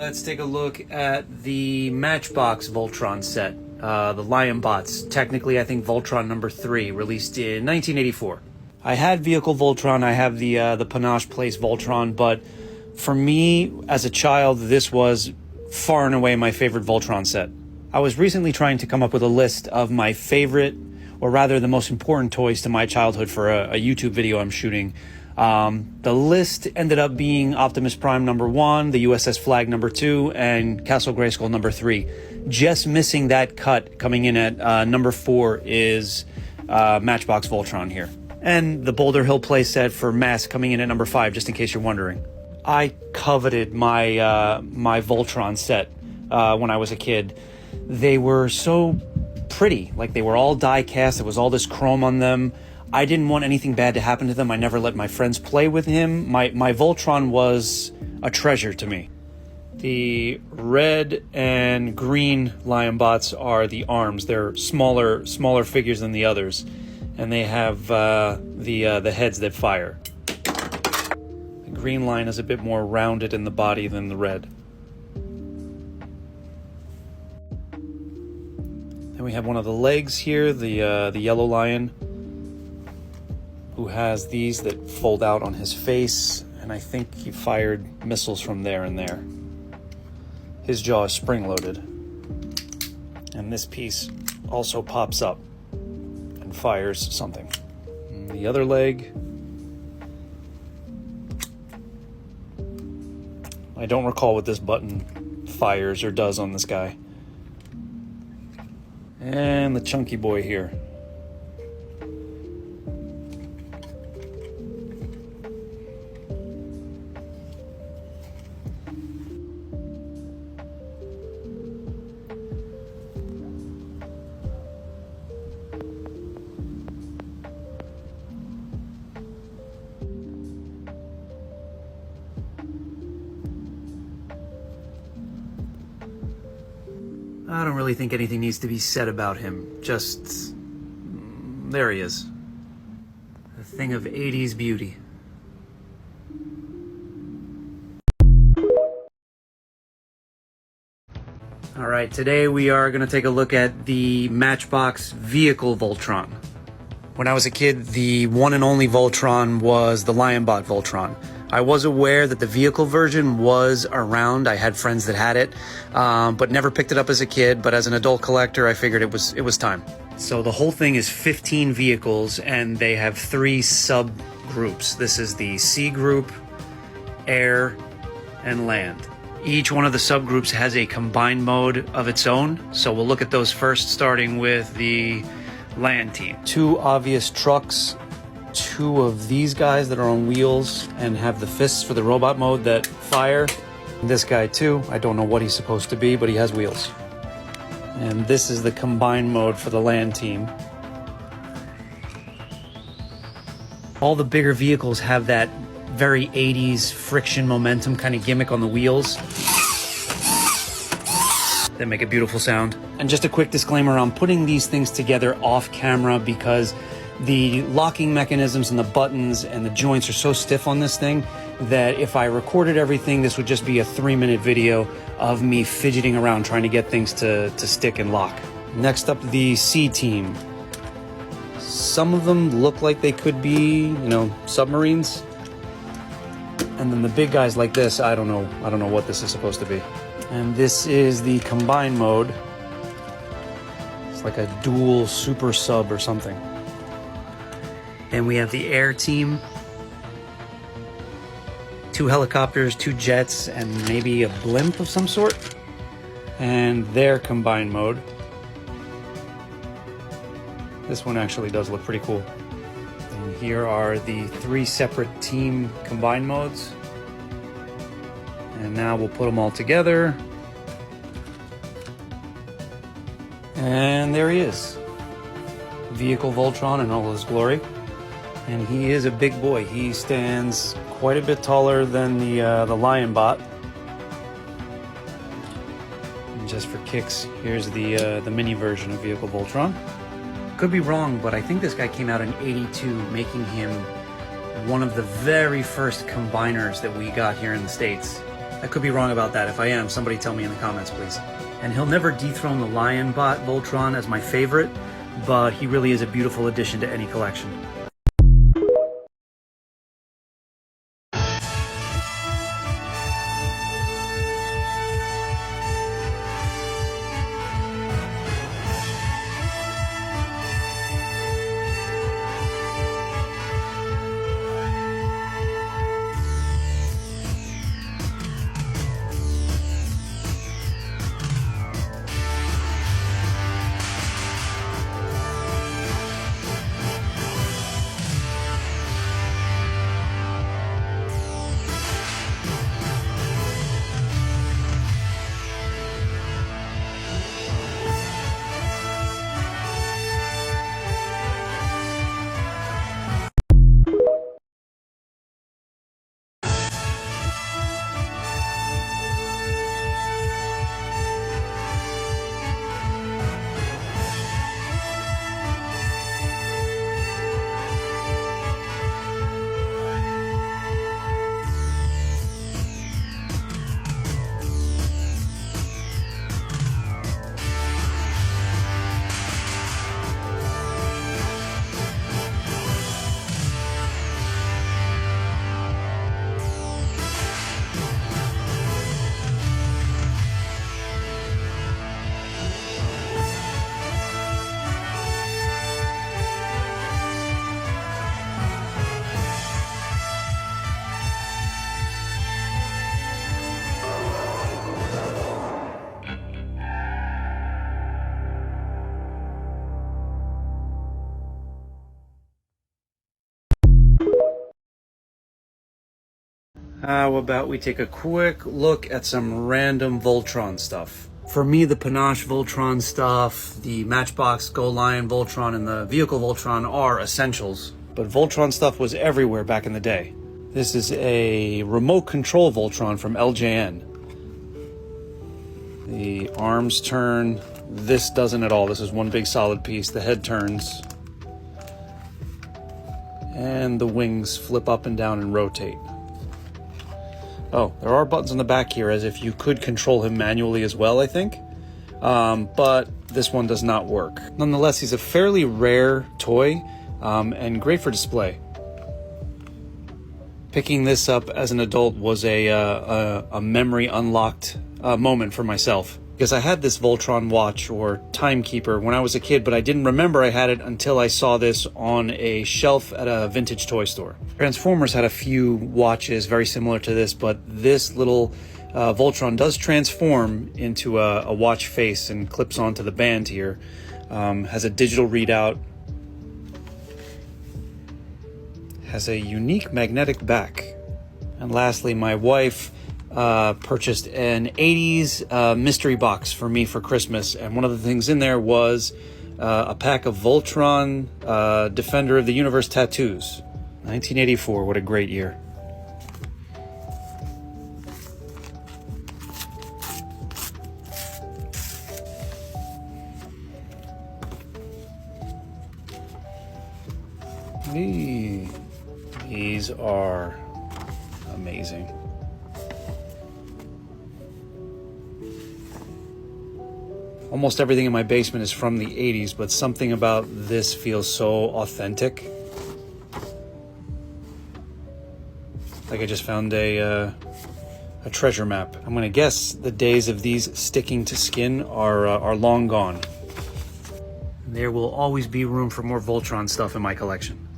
Let's take a look at the Matchbox Voltron set, the Lion Bots. Technically, I think Voltron number 3, released in 1984. I had Vehicle Voltron, I have the Panache Place Voltron, but for me, as a child, this was far and away my favorite Voltron set. I was recently trying to come up with a list of my favorite, or rather the most important toys to my childhood for a YouTube video I'm shooting. The list ended up being Optimus Prime number 1, the USS Flag number 2, and Castle Grayskull number 3. Just missing that cut coming in at number 4 is Matchbox Voltron here. And the Boulder Hill playset for Mask coming in at number 5, just in case you're wondering. I coveted my my Voltron set when I was a kid. They were so pretty, like they were all die cast, there was all this chrome on them. I didn't want anything bad to happen to them. I never let my friends play with him. My Voltron was a treasure to me. The red and green Lion Bots are the arms. They're smaller figures than the others, and they have the heads that fire. The green line is a bit more rounded in the body than the red. Then we have one of the legs here, the yellow lion, who has these that fold out on his face, and I think he fired missiles from there and there. His jaw is spring-loaded, and this piece also pops up and fires something. And the other leg, I don't recall what this button fires or does on this guy. And the chunky boy here. I don't really think anything needs to be said about him. Just, there he is. A thing of 80s beauty. Alright, today we are going to take a look at the Matchbox Vehicle Voltron. When I was a kid, the one and only Voltron was the Lionbot Voltron. I was aware that the vehicle version was around. I had friends that had it, but never picked it up as a kid. But as an adult collector, I figured it was time. So the whole thing is 15 vehicles, and they have 3 subgroups. This is the Sea Group, Air, and Land. Each one of the subgroups has a combined mode of its own. So we'll look at those first, starting with the Land team. 2 obvious trucks. 2 of these guys that are on wheels and have the fists for the robot mode that fire. And this guy too, I don't know what he's supposed to be, but he has wheels. And this is the combined mode for the Land team. All the bigger vehicles have that very 80s friction momentum kind of gimmick on the wheels. They make a beautiful sound. And just a quick disclaimer, I'm putting these things together off camera because the locking mechanisms and the buttons and the joints are so stiff on this thing that if I recorded everything, this would just be a 3-minute video of me fidgeting around trying to get things to stick and lock. Next up, the C team. Some of them look like they could be, submarines. And then the big guys like this, I don't know what this is supposed to be. And this is the combined mode. It's like a dual super sub or something. And we have the Air team. 2 helicopters, 2 jets, and maybe a blimp of some sort. And their combined mode. This one actually does look pretty cool. And here are the 3 separate team combined modes. And now we'll put them all together. And there he is. Vehicle Voltron in all his glory. And he is a big boy. He stands quite a bit taller than the Lion Bot. And just for kicks, here's the mini version of Vehicle Voltron. Could be wrong, but I think this guy came out in '82, making him one of the very first combiners that we got here in the States. I could be wrong about that. If I am, somebody tell me in the comments, please. And he'll never dethrone the Lion Bot Voltron as my favorite, but he really is a beautiful addition to any collection. How about we take a quick look at some random Voltron stuff. For me, the Panache Voltron stuff, the Matchbox Go Lion Voltron, and the Vehicle Voltron are essentials. But Voltron stuff was everywhere back in the day. This is a remote control Voltron from LJN. The arms turn. This doesn't at all. This is one big solid piece. The head turns. And the wings flip up and down and rotate. Oh, there are buttons on the back here as if you could control him manually as well, I think. But this one does not work. Nonetheless, he's a fairly rare toy and great for display. Picking this up as an adult was a memory unlocked moment for myself. Because I had this Voltron watch or timekeeper when I was a kid, but I didn't remember I had it until I saw this on a shelf at a vintage toy store. Transformers had a few watches very similar to this, but this little Voltron does transform into a watch face and clips onto the band here. Has a digital readout. Has a unique magnetic back. And lastly, my wife purchased an 80s mystery box for me for Christmas, and one of the things in there was a pack of Voltron Defender of the Universe tattoos. 1984, what a great year. These are amazing. Almost everything in my basement is from the 80s, but something about this feels so authentic. Like I just found a treasure map. I'm gonna guess the days of these sticking to skin are long gone. There will always be room for more Voltron stuff in my collection.